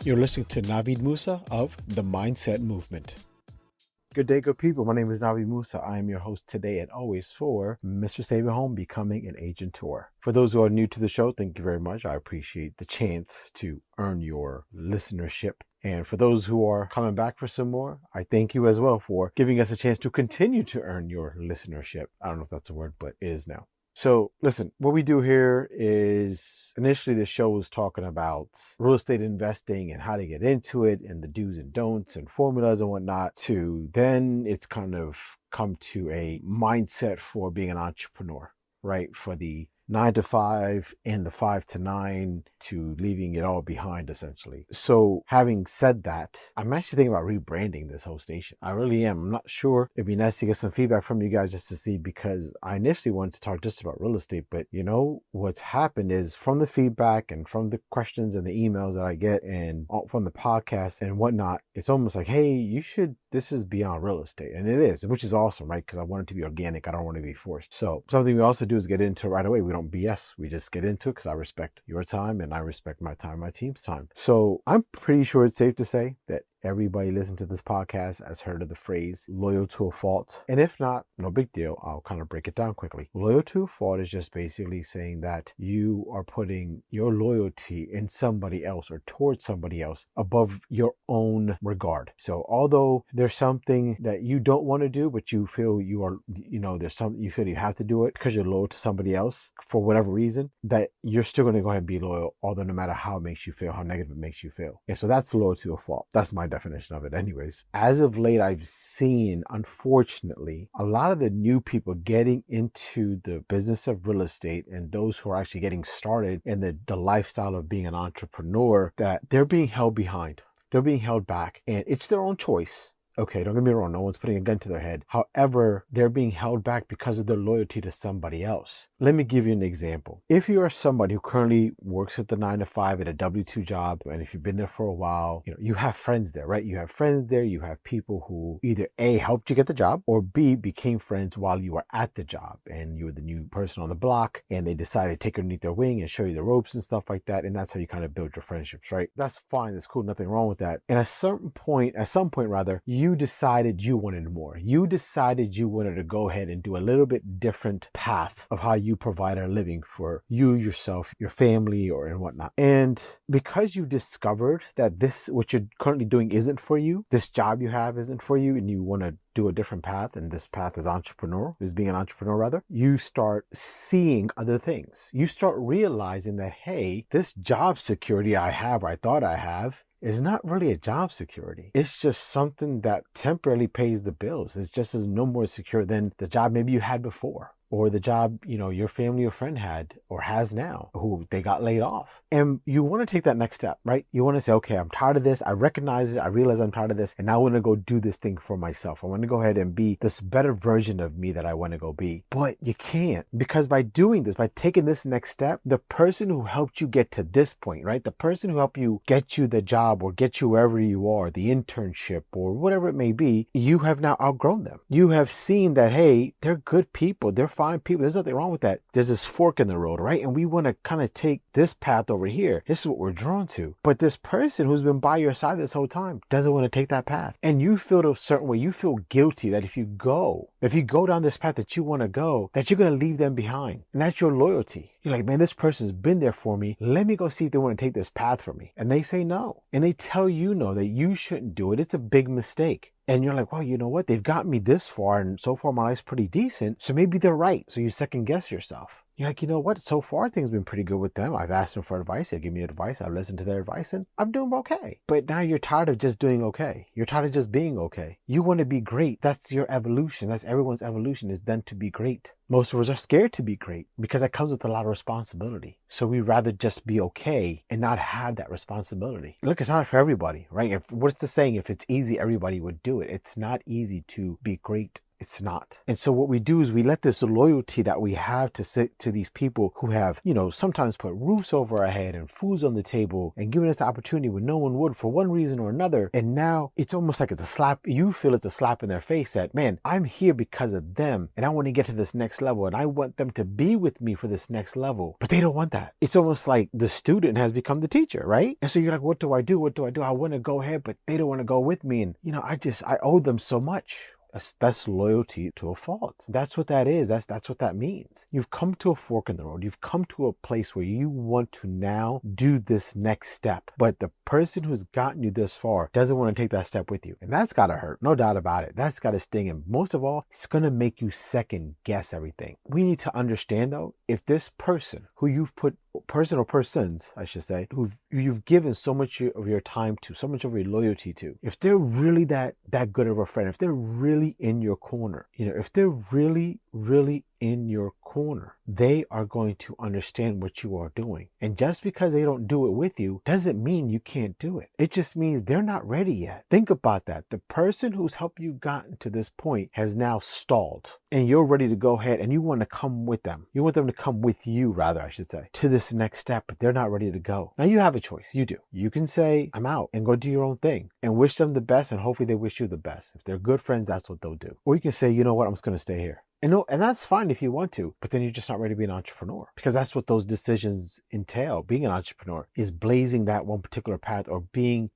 You're listening to Navid Moosa of The Mindset Movement. Good day, good people. My name is Navid Moosa. I am your host today and always for Mr. Save Your Home Becoming an Agent Tour. For those who are new to the show, thank you very much. I appreciate the chance to earn your listenership. And for those who are coming back for some more, I thank you as well for giving us a chance to continue to earn your listenership. I don't know if that's a word, but it is now. So listen, what we do here is initially the show was talking about real estate investing and how to get into it and the do's and don'ts and formulas and whatnot, to then it's kind of come to a mindset for being an entrepreneur, right? For the 9 to 5 and the 5 to 9 to leaving it all behind, essentially. So having said that, I'm actually thinking about rebranding this whole station. I really am. I'm not sure. It'd be nice to get some feedback from you guys just to see, because I initially wanted to talk just about real estate, but you know, what's happened is from the feedback and from the questions and the emails that I get and from the podcast and whatnot, it's almost like, hey, this is beyond real estate. And it is, which is awesome, right? Because I want it to be organic. I don't want to be forced. So something we also do is get into right away. We don't BS. We just get into it because I respect your time and I respect my time, my team's time. So I'm pretty sure it's safe to say that everybody listening to this podcast has heard of the phrase loyal to a fault. And if not, no big deal. I'll kind of break it down quickly. Loyal to a fault is just basically saying that you are putting your loyalty in somebody else or towards somebody else above your own regard. So although there's something that you don't want to do, but you feel there's something you feel you have to do it because you're loyal to somebody else for whatever reason, that you're still going to go ahead and be loyal, although no matter how it makes you feel, how negative it makes you feel. And so that's loyal to a fault. That's my definition of it anyways. As of late, I've seen, unfortunately, a lot of the new people getting into the business of real estate and those who are actually getting started in the lifestyle of being an entrepreneur, that they're being held behind. They're being held back, and it's their own choice. Okay, don't get me wrong, no one's putting a gun to their head. However, they're being held back because of their loyalty to somebody else. Let me give you an example. If you are somebody who currently works at the 9 to 5 at a W-2 job, and if you've been there for a while, you have friends there, right? You have friends there, you have people who either A, helped you get the job, or B, became friends while you were at the job, and you were the new person on the block, and they decided to take you underneath their wing and show you the ropes and stuff like that, and that's how you kind of build your friendships, right? That's fine, that's cool, nothing wrong with that. And at some point, you decided you wanted more. You decided you wanted to go ahead and do a little bit different path of how you provide a living for you, yourself, your family, or and whatnot. And because you discovered that what you're currently doing isn't for you, this job you have isn't for you, and you want to do a different path, and this path is being an entrepreneur rather, you start seeing other things. You start realizing that, hey, this job security I thought I have, is not really a job security. It's just something that temporarily pays the bills. It's just as no more secure than the job maybe you had before, or the job, your family or friend had or has now, who they got laid off. And you want to take that next step, right? You want to say, okay, I'm tired of this. I recognize it. I realize I'm tired of this. And now I want to go do this thing for myself. I want to go ahead and be this better version of me that I want to go be. But you can't, because by doing this, by taking this next step, the person who helped you get to this point, right? The person who helped you get you the job or get you wherever you are, the internship or whatever it may be, you have now outgrown them. You have seen that, hey, they're good people. They're fine people. There's nothing wrong with that. There's this fork in the road, right? And we want to kind of take this path over here. This is what we're drawn to. But this person who's been by your side this whole time doesn't want to take that path. And you feel a certain way. You feel guilty that if you go down this path that you want to go, that you're going to leave them behind. And that's your loyalty. You're like, man, this person's been there for me. Let me go see if they want to take this path for me. And they say no. And they tell you no, that you shouldn't do it. It's a big mistake. And you're like, well, you know what? They've got me this far, and so far my life's pretty decent. So maybe they're right. So you second guess yourself. You're like, you know what? So far, things have been pretty good with them. I've asked them for advice. They give me advice. I listen to their advice, and I'm doing okay. But now you're tired of just doing okay. You're tired of just being okay. You want to be great. That's your evolution. That's everyone's evolution, is then to be great. Most of us are scared to be great because that comes with a lot of responsibility. So we rather just be okay and not have that responsibility. Look, it's not for everybody, right? What's the saying? If it's easy, everybody would do it. It's not easy to be great It's not. And so what we do is we let this loyalty that we have to these people who have, sometimes put roofs over our head and foods on the table and given us the opportunity when no one would for one reason or another. And now it's almost like it's a slap. You feel it's a slap in their face that, man, I'm here because of them and I want to get to this next level and I want them to be with me for this next level. But they don't want that. It's almost like the student has become the teacher, right? And so you're like, what do I do? What do I do? I want to go ahead, but they don't want to go with me. And, I owe them so much. That's loyalty to a fault. That's what that is. That's what that means. You've come to a fork in the road. You've come to a place where you want to now do this next step. But the person who's gotten you this far doesn't want to take that step with you. And that's got to hurt. No doubt about it. That's got to sting. And most of all, it's going to make you second guess everything. We need to understand, though, if this person who you've put person or persons, I should say, who you've given so much of your time to, so much of your loyalty to, if they're really that good of a friend, if they're really in your corner, if they're really in your corner, they are going to understand what you are doing. And just because they don't do it with you doesn't mean you can't do it. It just means they're not ready yet. Think about that. The person who's helped you gotten to this point has now stalled and you're ready to go ahead and you want to come with them. You want them to come with you, rather, I should say, to this next step, but they're not ready to go. Now you have a choice. You do. You can say, I'm out, and go do your own thing and wish them the best, and hopefully they wish you the best. If they're good friends, that's what they'll do. Or you can say, you know what, I'm just going to stay here. And that's fine if you want to, but then you're just not ready to be an entrepreneur, because that's what those decisions entail. Being an entrepreneur is blazing that one particular path, or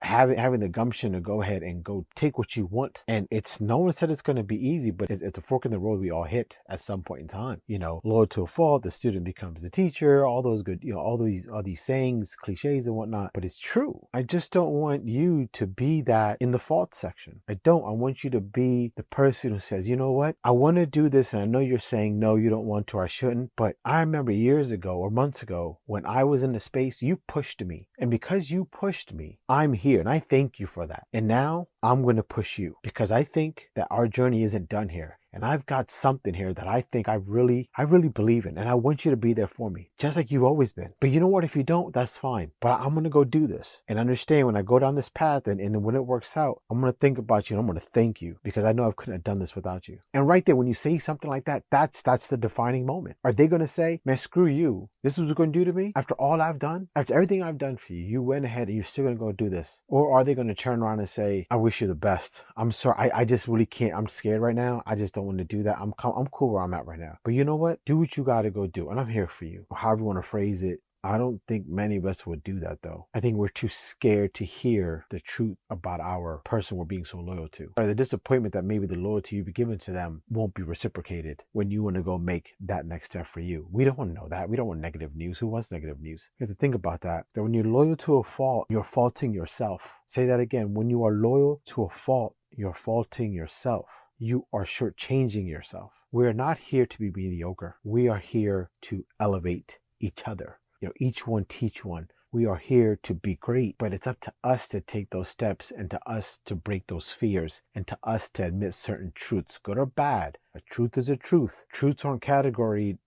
having the gumption to go ahead and go take what you want. And no one said it's going to be easy, but it's a fork in the road we all hit at some point in time. Loyal to a fault, the student becomes the teacher, all those good, all these sayings, cliches and whatnot. But it's true. I just don't want you to be that in the fault section. I want you to be the person who says, you know what, I want to do this. And I know you're saying, no, you don't want to, or I shouldn't. But I remember years ago or months ago when I was in the space, you pushed me. And because you pushed me, I'm here. And I thank you for that. And now I'm going to push you, because I think that our journey isn't done here. And I've got something here that I think I really believe in. And I want you to be there for me, just like you've always been. But you know what? If you don't, that's fine. But I'm going to go do this. And understand, when I go down this path and when it works out, I'm going to think about you and I'm going to thank you, because I know I couldn't have done this without you. And right there, when you say something like that, that's the defining moment. Are they going to say, man, screw you, this is what you're going to do to me? After all I've done, after everything I've done for you, you went ahead and you're still going to go do this? Or are they going to turn around and say, I wish you the best. I'm sorry. I just really can't. I'm scared right now. I just don't want to do that. I'm cool where I'm at right now. But you know what? Do what you got to go do. And I'm here for you. Or however you want to phrase it. I don't think many of us would do that, though. I think we're too scared to hear the truth about our person we're being so loyal to. Or the disappointment that maybe the loyalty you've been given to them won't be reciprocated when you want to go make that next step for you. We don't want to know that. We don't want negative news. Who wants negative news? You have to think about that. That when you're loyal to a fault, you're faulting yourself. Say that again. When you are loyal to a fault, you're faulting yourself. You are shortchanging yourself. We are not here to be mediocre. We are here to elevate each other. Each one teach one. We are here to be great, but it's up to us to take those steps, and to us to break those fears, and to us to admit certain truths, good or bad. A truth is a truth. Truths aren't categorized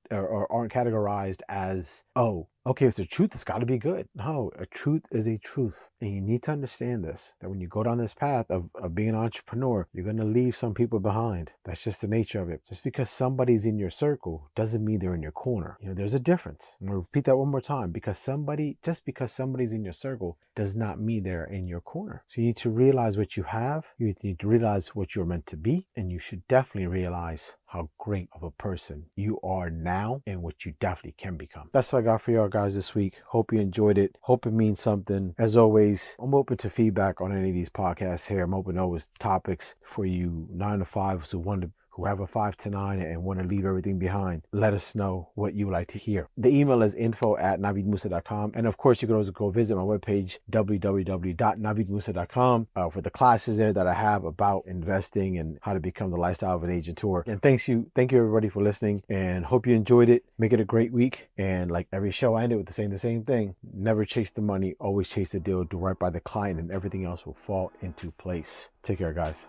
as, oh, okay, if it's a truth, it's got to be good. No, a truth is a truth. And you need to understand this, that when you go down this path of being an entrepreneur, you're going to leave some people behind. That's just the nature of it. Just because somebody's in your circle doesn't mean they're in your corner. There's a difference. I'm going to repeat that one more time. Just because somebody's in your circle does not mean they're in your corner. So you need to realize what you have. You need to realize what you're meant to be. And you should definitely realize how great of a person you are now and what you definitely can become. That's what I got for y'all guys this week. Hope you enjoyed it. Hope it means something. As always, I'm open to feedback on any of these podcasts here. I'm open to always topics for you 9 to 5s who have a 5 to 9 and want to leave everything behind. Let us know what you would like to hear. The email is info@navidmoosa.com. And of course, you can also go visit my webpage, www.navidmoosa.com, for the classes there that I have about investing and how to become the lifestyle of an agenteur. And thank you everybody for listening, and hope you enjoyed it. Make it a great week. And like every show, I end it with the same thing. Never chase the money, always chase the deal. Do right by the client, and everything else will fall into place. Take care, guys.